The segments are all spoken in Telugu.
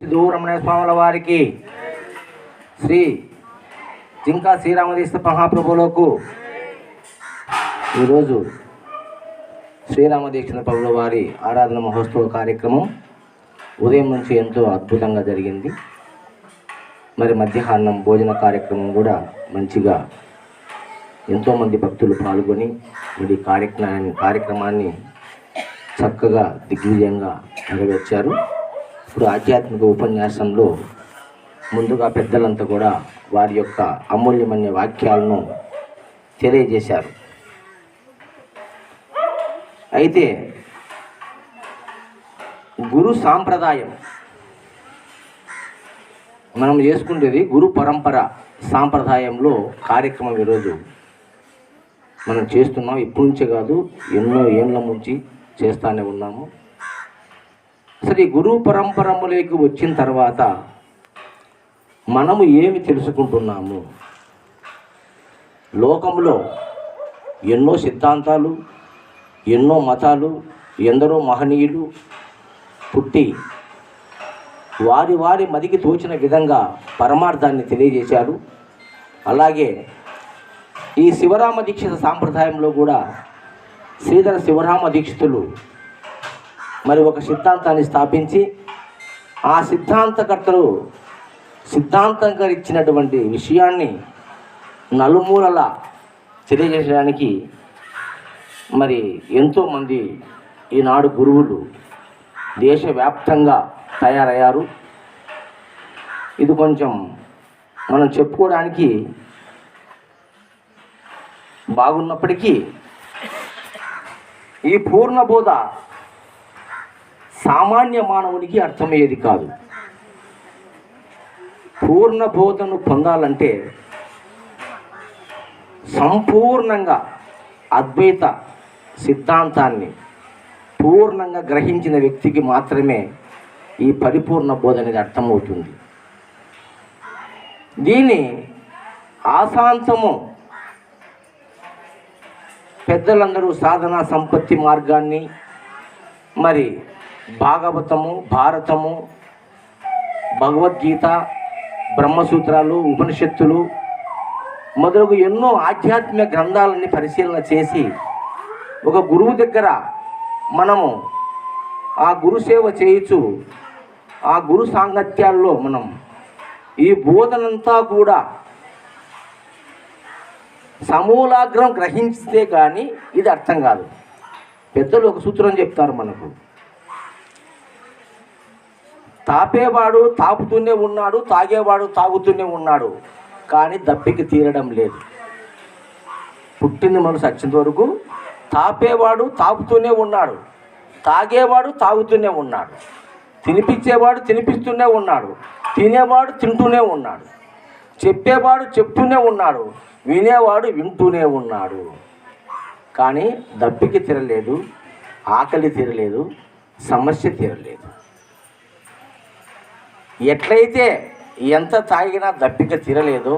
రమణ స్వాముల వారికి శ్రీ జింకా శ్రీరామదీక్ష మహాప్రభులకు ఈరోజు శ్రీరామదీక్ష ప్రభుల వారి ఆరాధన మహోత్సవ కార్యక్రమం ఉదయం నుంచి ఎంతో అద్భుతంగా జరిగింది. మరి మధ్యాహ్నం భోజన కార్యక్రమం కూడా మంచిగా ఎంతోమంది భక్తులు పాల్గొని మరి కార్యక్రమాన్ని చక్కగా దిగ్విజయంగా నెరవేర్చారు. ఇప్పుడు ఆధ్యాత్మిక ఉపన్యాసంలో ముందుగా పెద్దలంతా కూడా వారి యొక్క అమూల్యమైన వాక్యాలను తెలియజేశారు. అయితే గురు సాంప్రదాయం మనం చేసుకునేది గురు పరంపర సాంప్రదాయంలో కార్యక్రమం ఈరోజు మనం చేస్తున్నాం. ఇప్పటి నుంచే కాదు, ఎన్నో ఏళ్ళ నుంచి చేస్తూనే ఉన్నాము. అసలు ఈ గురు పరంపరములోకి వచ్చిన తర్వాత మనము ఏమి తెలుసుకుంటున్నాము? లోకంలో ఎన్నో సిద్ధాంతాలు, ఎన్నో మతాలు, ఎందరో మహనీయులు పుట్టి వారి వారి మదికి తోచిన విధంగా పరమార్థాన్ని తెలియజేశారు. అలాగే ఈ శివరామ దీక్షిత సాంప్రదాయంలో కూడా శ్రీధర శివరామ దీక్షితులు మరి ఒక సిద్ధాంతాన్ని స్థాపించి ఆ సిద్ధాంతకర్తలు సిద్ధాంతంగా ఇచ్చినటువంటి విషయాన్ని నలుమూలలా తెలియజేయడానికి మరి ఎంతోమంది ఈనాడు గురువులు దేశవ్యాప్తంగా తయారయ్యారు. ఇది కొంచెం మనం చెప్పుకోవడానికి బాగున్నప్పటికీ ఈ పూర్ణబోధ సామాన్య మానవునికి అర్థమయ్యేది కాదు. పూర్ణ బోధను పొందాలంటే సంపూర్ణంగా అద్వైత సిద్ధాంతాన్ని పూర్ణంగా గ్రహించిన వ్యక్తికి మాత్రమే ఈ పరిపూర్ణ బోధ అనేది అర్థమవుతుంది. దీన్ని ఆశాంతము పెద్దలందరూ సాధన సంపత్తి మార్గాన్ని మరి భాగవతము, భారతము, భగవద్గీత, బ్రహ్మసూత్రాలు, ఉపనిషత్తులు మొదలగు ఎన్నో ఆధ్యాత్మిక గ్రంథాలని పరిశీలన చేసి ఒక గురువు దగ్గర మనము ఆ గురు సేవ చేయొచ్చు. ఆ గురు సాంగత్యాల్లో మనం ఈ బోధనంతా కూడా సమూలాగ్రం గ్రహించితే కానీ ఇది అర్థం కాదు. పెద్దలు ఒక సూత్రం చెప్తారు మనకు, తాపేవాడు తాపుతూనే ఉన్నాడు, తాగేవాడు తాగుతూనే ఉన్నాడు, కానీ దప్పికి తీరడం లేదు. పుట్టింది మనసు వచ్చేంత వరకు తాపేవాడు తాపుతూనే ఉన్నాడు, తాగేవాడు తాగుతూనే ఉన్నాడు, తినిపించేవాడు తినిపిస్తూనే ఉన్నాడు, తినేవాడు తింటూనే ఉన్నాడు, చెప్పేవాడు చెప్తూనే ఉన్నాడు, వినేవాడు వింటూనే ఉన్నాడు. కానీ దప్పికి తీరలేదు, ఆకలి తీరలేదు, సమస్య తీరలేదు. ఎట్లయితే ఎంత తాగినా దప్పిక తీరలేదు,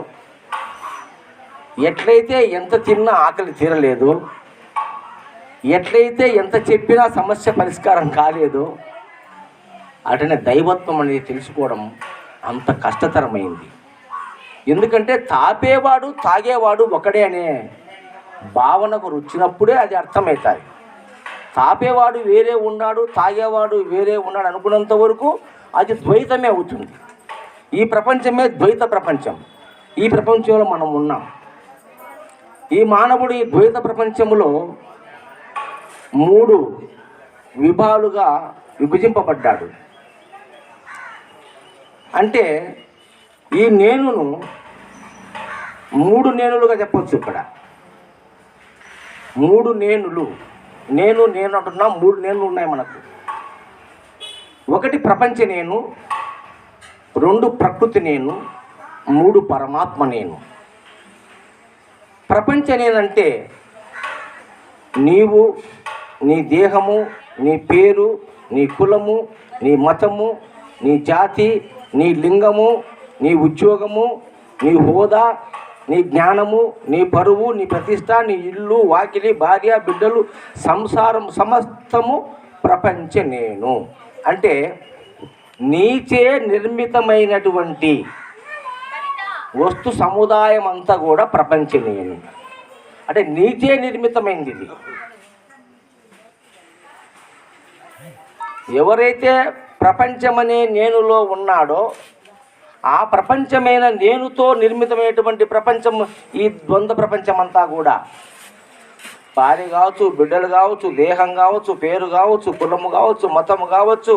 ఎట్లయితే ఎంత తిన్నా ఆకలి తీరలేదు, ఎట్లయితే ఎంత చెప్పినా సమస్య పరిష్కారం కాలేదు, అటనే దైవత్వం అనేది తెలుసుకోవడం అంత కష్టతరమైంది. ఎందుకంటే తాపేవాడు తాగేవాడు ఒకడే అనే భావనకు వచ్చినప్పుడే అది అర్థమవుతుంది. తాపేవాడు వేరే ఉన్నాడు, తాగేవాడు వేరే ఉన్నాడు అనుకున్నంత వరకు అది ద్వైతమే అవుతుంది. ఈ ప్రపంచమే ద్వైత ప్రపంచం. ఈ ప్రపంచంలో మనం ఉన్నాం. ఈ మానవుడు ఈ ద్వైత ప్రపంచంలో 3 విభాలుగా విభజింపబడ్డాడు. అంటే ఈ నేనును 3 నేనులుగా చెప్పవచ్చు. ఇక్కడ 3 నేనులు, నేను అంటున్నా 3 నేనులు ఉన్నాయి మనకు. 1 ప్రపంచ నేను, 2 ప్రకృతి నేను, 3 పరమాత్మ నేను. ప్రపంచ నేనంటే నీవు, నీ దేహము, నీ పేరు, నీ కులము, నీ మతము, నీ జాతి, నీ లింగము, నీ ఉద్యోగము, నీ హోదా, నీ జ్ఞానము, నీ పరువు, నీ ప్రతిష్ట, నీ ఇల్లు, వాకిలి, భార్య, బిడ్డలు, సంసారం సమస్తము ప్రపంచ నేను. అంటే నీచే నిర్మితమైనటువంటి వస్తు సముదాయం అంతా కూడా ప్రపంచమేను. అంటే నీచే నిర్మితమైంది ఇది. ఎవరైతే ప్రపంచమనే నేనులో ఉన్నాడో ఆ ప్రపంచమైన నేనుతో నిర్మితమైనటువంటి ప్రపంచం ఈ ద్వంద్వ ప్రపంచం అంతా కూడా భార్య కావచ్చు, బిడ్డలు కావచ్చు, దేహం కావచ్చు, పేరు కావచ్చు, కులము కావచ్చు, మతము కావచ్చు,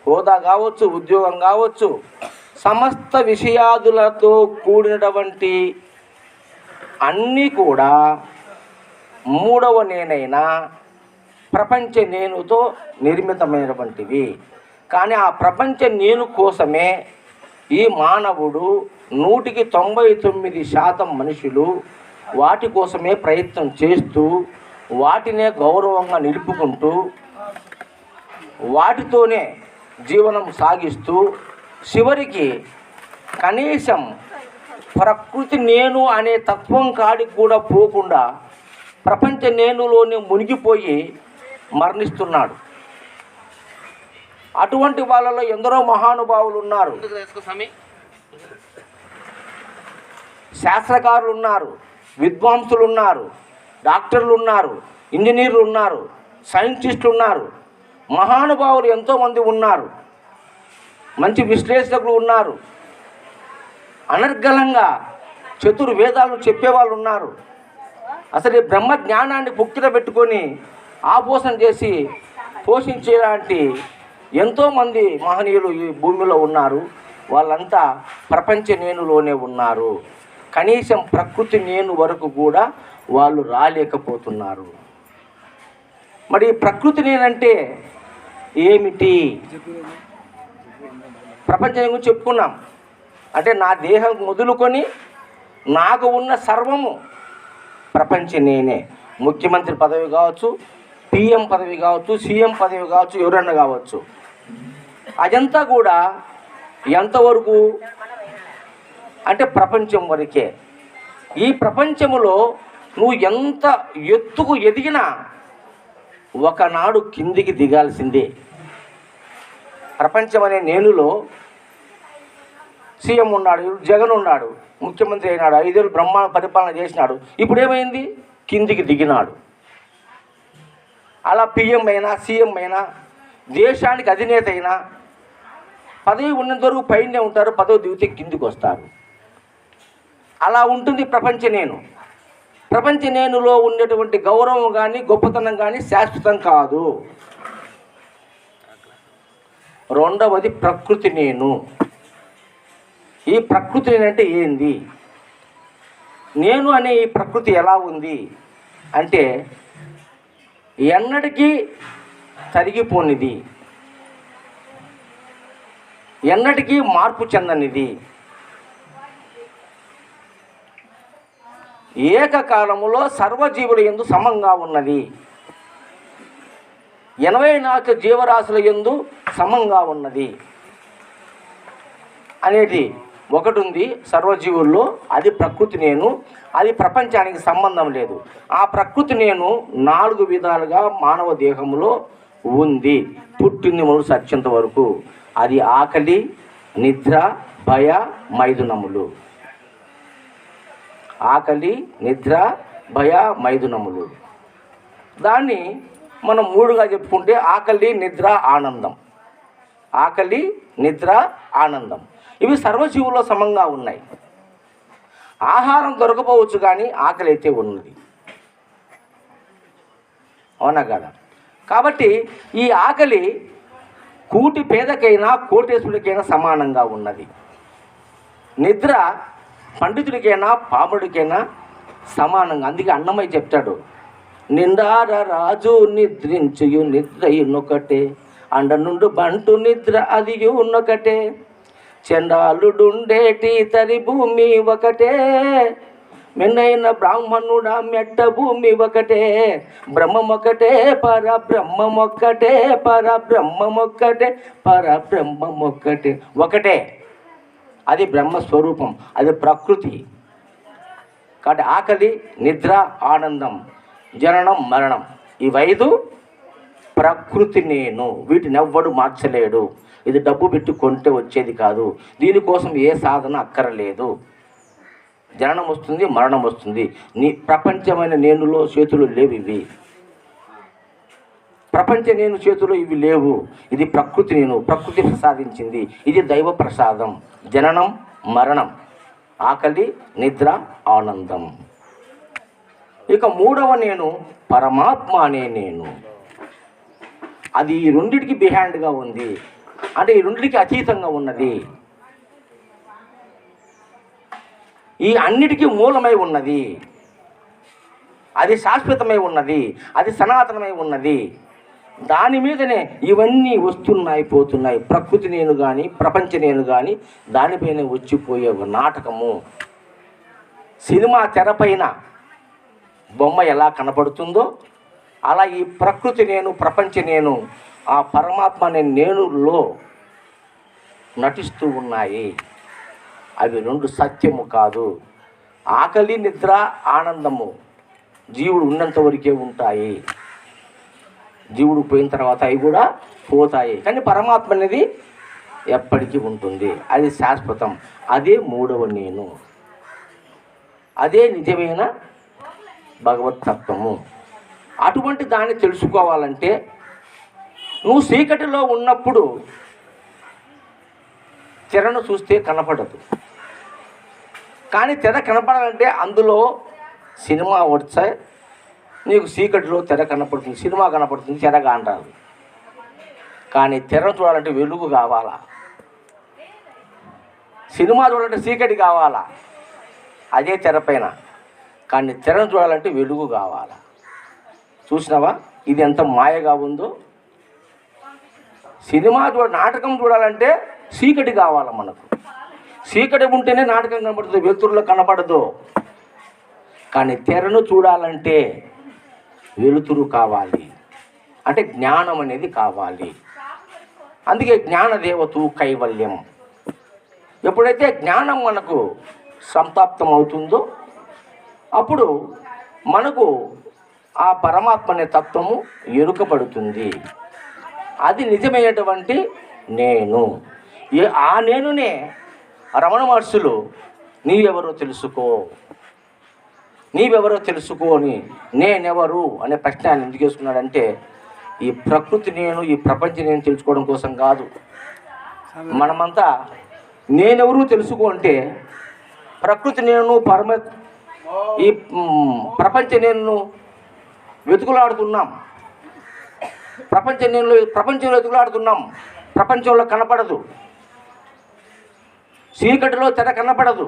హోదా కావచ్చు, ఉద్యోగం కావచ్చు, సమస్త విషయాదులతో కూడినటువంటి అన్నీ కూడా మూడవ నేనైన ప్రపంచ నేనుతో నిర్మితమైనటువంటివి. కానీ ఆ ప్రపంచ నేను కోసమే ఈ మానవుడు 99% మనుషులు వాటి కోసమే ప్రయత్నం చేస్తూ వాటినే గౌరవంగా నిలుపుకుంటూ వాటితోనే జీవనం సాగిస్తూ చివరికి కనీసం ప్రకృతి నేను అనే తత్వం కాడికి కూడా పోకుండా ప్రపంచ నేనులోనే మునిగిపోయి మరణిస్తున్నాడు. అటువంటి వాళ్ళలో ఎందరో మహానుభావులు ఉన్నారు. శాస్త్రకారులు ఉన్నారు, విద్వాంసులు ఉన్నారు, డాక్టర్లు ఉన్నారు, ఇంజనీర్లు ఉన్నారు, సైంటిస్టులు ఉన్నారు, మహానుభావులు ఎంతోమంది ఉన్నారు, మంచి విశ్లేషకులు ఉన్నారు, అనర్గళంగా చతుర్వేదాలను చెప్పేవాళ్ళు ఉన్నారు. అసలు ఈ బ్రహ్మ జ్ఞానాన్ని పుక్కిన పెట్టుకొని ఆపోషణ చేసి పోషించేలాంటి ఎంతోమంది మహనీయులు ఈ భూమిలో ఉన్నారు. వాళ్ళంతా ప్రపంచ నేనులోనే ఉన్నారు. కనీసం ప్రకృతి నేను వరకు కూడా వాళ్ళు రాలేకపోతున్నారు. మరి ప్రకృతి నేనంటే ఏమిటి? ప్రపంచం గురించి చెప్పుకున్నాం. అంటే నా దేహం మొదలుకొని నాకు ఉన్న సర్వము ప్రపంచ నేనే. ముఖ్యమంత్రి పదవి కావచ్చు, పిఎం పదవి కావచ్చు, సీఎం పదవి కావచ్చు, ఎవరన్నా కావచ్చు, అదంతా కూడా ఎంతవరకు అంటే ప్రపంచం వరకే. ఈ ప్రపంచములో నువ్వు ఎంత ఎత్తుకు ఎదిగినా ఒకనాడు కిందికి దిగాల్సిందే. ప్రపంచం అనే నేనులో సీఎం ఉన్నాడు, జగన్ ఉన్నాడు, ముఖ్యమంత్రి అయినాడు, 5 ఏళ్ళు బ్రహ్మాండ పరిపాలన చేసినాడు. ఇప్పుడు ఏమైంది? కిందికి దిగినాడు. అలా పిఎం అయినా సీఎం అయినా దేశానికి అధినేత అయినా పదవి ఉన్నంత వరకు పైనే ఉంటారు, పదవి దిగితే కిందికి వస్తారు. అలా ఉంటుంది ప్రపంచ నేను. ప్రపంచ నేనులో ఉండేటువంటి గౌరవం కానీ గొప్పతనం కానీ శాశ్వతం కాదు. రెండవది ప్రకృతి నేను. ఈ ప్రకృతి నేనంటే ఏంది? నేను అనే ఈ ప్రకృతి ఎలా ఉంది అంటే ఎన్నటికీ తరిగిపోనిది, ఎన్నటికీ మార్పు చెందనిది, ఏకకాలములో సర్వజీవుల యందు సమంగా ఉన్నది, 84 జీవరాశుల యందు సమంగా ఉన్నది అనేది ఒకటి ఉంది సర్వజీవుల్లో. అది ప్రకృతి నేను. అది ప్రపంచానికి సంబంధం లేదు. ఆ ప్రకృతి నేను 4 విధాలుగా మానవ దేహంలో ఉంది, పుట్టింది మొదలు సత్యంత వరకు. అది ఆకలి, నిద్ర, భయ, మైథునములు. ఆకలి, నిద్ర, భయ, మైథునములు. దాన్ని మనం 3గా చెప్పుకుంటే ఆకలి, నిద్ర, ఆనందం. ఆకలి, నిద్ర, ఆనందం ఇవి సర్వజీవుల్లో సమంగా ఉన్నాయి. ఆహారం దొరకపోవచ్చు కానీ ఆకలి అయితే ఉన్నది, అవునా కదా? కాబట్టి ఈ ఆకలి కూటి పేదకైనా కోటేశ్వరుడికైనా సమానంగా ఉన్నది. నిద్ర పండితుడికైనా పాముడికైనా సమానంగా. అందుకే అన్నమయ్య చెప్తాడు, నిండార రాజు నిద్రించు నిద్రయునొకటే, అండ నుండు బంటు నిద్ర అది ఉన్నొకటే, చండాలుడుండేటి తరి భూమి ఒకటే, మెన్నైన బ్రాహ్మణుడా మెట్ట భూమి ఒకటే, బ్రహ్మమొక్కటే పరబ్రహ్మమొక్కటే, పరబ్రహ్మమొక్కటే పరబ్రహ్మమొక్కటే. ఒకటే, అది బ్రహ్మస్వరూపం, అది ప్రకృతి. కాబట్టి ఆకలి, నిద్ర, ఆనందం, జననం, మరణం, ఈ 5 ప్రకృతి నేను, వీటిని ఎవ్వడు మార్చలేడు. ఇది డబ్బు పెట్టి కొంటే వచ్చేది కాదు. దీనికోసం ఏ సాధన అక్కరలేదు. జననం వస్తుంది, మరణం వస్తుంది. నీ ప్రపంచమైన నేనులో చేతులు లేవు ఇవి. ప్రపంచ నేను చేతులు ఇవి లేవు. ఇది ప్రకృతి నేను, ప్రకృతి ప్రసాదించింది. ఇది దైవ ప్రసాదం. జననం, మరణం, ఆకలి, నిద్ర, ఆనందం. ఇక మూడవ నేను పరమాత్మ అనే నేను. అది ఈ రెండిటికి బిహైండ్గా ఉంది, అంటే ఈ రెండిటికి అతీతంగా ఉన్నది. ఈ అన్నిటికీ మూలమై ఉన్నది. అది శాశ్వతమై ఉన్నది, అది సనాతనమై ఉన్నది. దాని మీదనే ఇవన్నీ వస్తున్నాయి, పోతున్నాయి. ప్రకృతి నేను కానీ, ప్రపంచ నేను కానీ దానిపైన వచ్చిపోయే ఒక నాటకము. సినిమా తెరపైన బొమ్మ ఎలా కనపడుతుందో అలా ఈ ప్రకృతి నేను, ప్రపంచ నేను, ఆ పరమాత్మ అనే నేనులో నటిస్తూ ఉన్నాయి. అవి రెండు సత్యము కాదు. ఆకలి, నిద్ర, ఆనందము జీవుడు ఉన్నంత వరకే ఉంటాయి. జీవుడు పోయిన తర్వాత అవి కూడా పోతాయి. కానీ పరమాత్మ అనేది ఎప్పటికీ ఉంటుంది. అది శాశ్వతం. అదే మూడవ నేను. అదే నిజమైన భగవతత్వము. అటువంటి దాన్ని తెలుసుకోవాలంటే నువ్వు చీకటిలో ఉన్నప్పుడు తెరను చూస్తే కనపడదు. కానీ తెర కనపడాలంటే అందులో సినిమా వచ్చాయి. నీకు చీకటిలో తెర కనపడుతుంది, సినిమా కనపడుతుంది, తెర కానరాదు. కానీ తెర చూడాలంటే వెలుగు కావాలా. సినిమా చూడాలంటే చీకటి కావాలా, అదే తెరపైన. కానీ తెరను చూడాలంటే వెలుగు కావాలా. చూసినావా ఇది ఎంత మాయగా ఉందో. సినిమా నాటకం చూడాలంటే చీకటి కావాలా మనకు. చీకటి ఉంటేనే నాటకం కనపడుతుంది, వెలుతురులో కనపడదు. కానీ తెరను చూడాలంటే వెలుతురు కావాలి, అంటే జ్ఞానం అనేది కావాలి. అందుకే జ్ఞానదేవతు కైవల్యం. ఎప్పుడైతే జ్ఞానం మనకు సంతాప్తం అవుతుందో అప్పుడు మనకు ఆ పరమాత్మ అనే తత్వము ఎరుకబడుతుంది. అది నిజమైనటువంటి నేను. ఆ నేనునే రమణ మహర్షులు నీవెవరో తెలుసుకో అని నేనెవరు అనే ప్రశ్న ఆయన ఎందుకు వేసుకున్నాడంటే ఈ ప్రకృతి నేను, ఈ ప్రపంచం నేను తెలుసుకోవడం కోసం కాదు. మనమంతా నేనెవరు తెలుసుకో అంటే ప్రకృతి నేను, ఈ ప్రపంచ నేను వెతుకులాడుతున్నాం. ప్రపంచంలో వెతుకులాడుతున్నాం. ప్రపంచంలో కనపడదు. చీకటిలో తెర కనపడదు.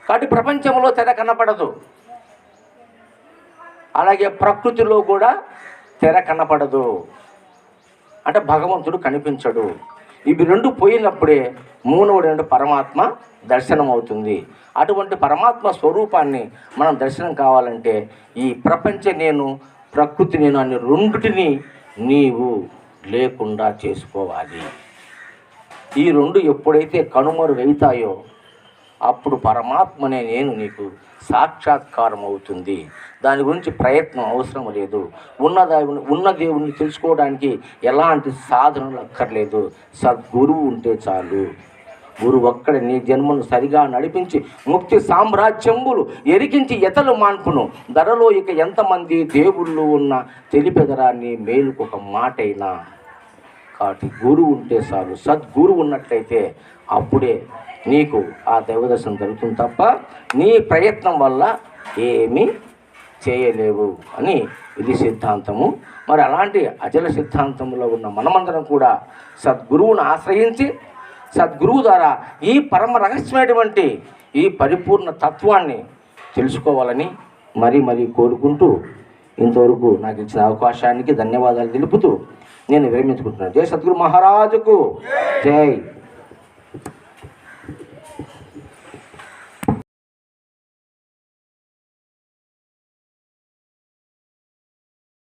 కాబట్టి ప్రపంచంలో తెర కనపడదు. అలాగే ప్రకృతిలో కూడా తెర కనపడదు. అంటే భగవంతుడు కనిపించడు. ఇవి రెండు పోయినప్పుడే మూడవది పరమాత్మ దర్శనం అవుతుంది. అటువంటి పరమాత్మ స్వరూపాన్ని మనం దర్శనం కావాలంటే ఈ ప్రపంచ నేను, ప్రకృతి నేను అనే రెండిటిని నీవు లేకుండా చేసుకోవాలి. ఈ రెండు ఎప్పుడైతే కనుమరుగవుతాయో అప్పుడు పరమాత్మనే నేను నీకు సాక్షాత్కారం అవుతుంది. దాని గురించి ప్రయత్నం అవసరం లేదు. ఉన్న దేవుణ్ణి తెలుసుకోవడానికి ఎలాంటి సాధనలు అక్కర్లేదు. సద్గురువు ఉంటే చాలు. గురువు ఒక్కడ నీ జన్మను సరిగా నడిపించి ముక్తి సామ్రాజ్యంబులు ఎరిగించి ఎతలు మాన్పును. ధరలో ఇక ఎంతమంది దేవుళ్ళు ఉన్న తెలిపెదరా నీ మేలుకొక మాటైనా. కాబట్టి గురువు ఉంటే చాలు. సద్గురువు ఉన్నట్లయితే అప్పుడే నీకు ఆ దైవదర్శనం జరుగుతుంది తప్ప నీ ప్రయత్నం వల్ల ఏమీ చేయలేవు అని ఇది సిద్ధాంతము. మరి అలాంటి అచల సిద్ధాంతంలో ఉన్న మనమందరం కూడా సద్గురువును ఆశ్రయించి సద్గురువు ద్వారా ఈ పరమ రహస్యమైనటువంటి ఈ పరిపూర్ణ తత్వాన్ని తెలుసుకోవాలని మరీ కోరుకుంటూ ఇంతవరకు నాకు ఇచ్చిన అవకాశానికి ధన్యవాదాలు తెలుపుతూ నేను విరమించుకుంటున్నాను. జై సద్గురు మహారాజుకు జై.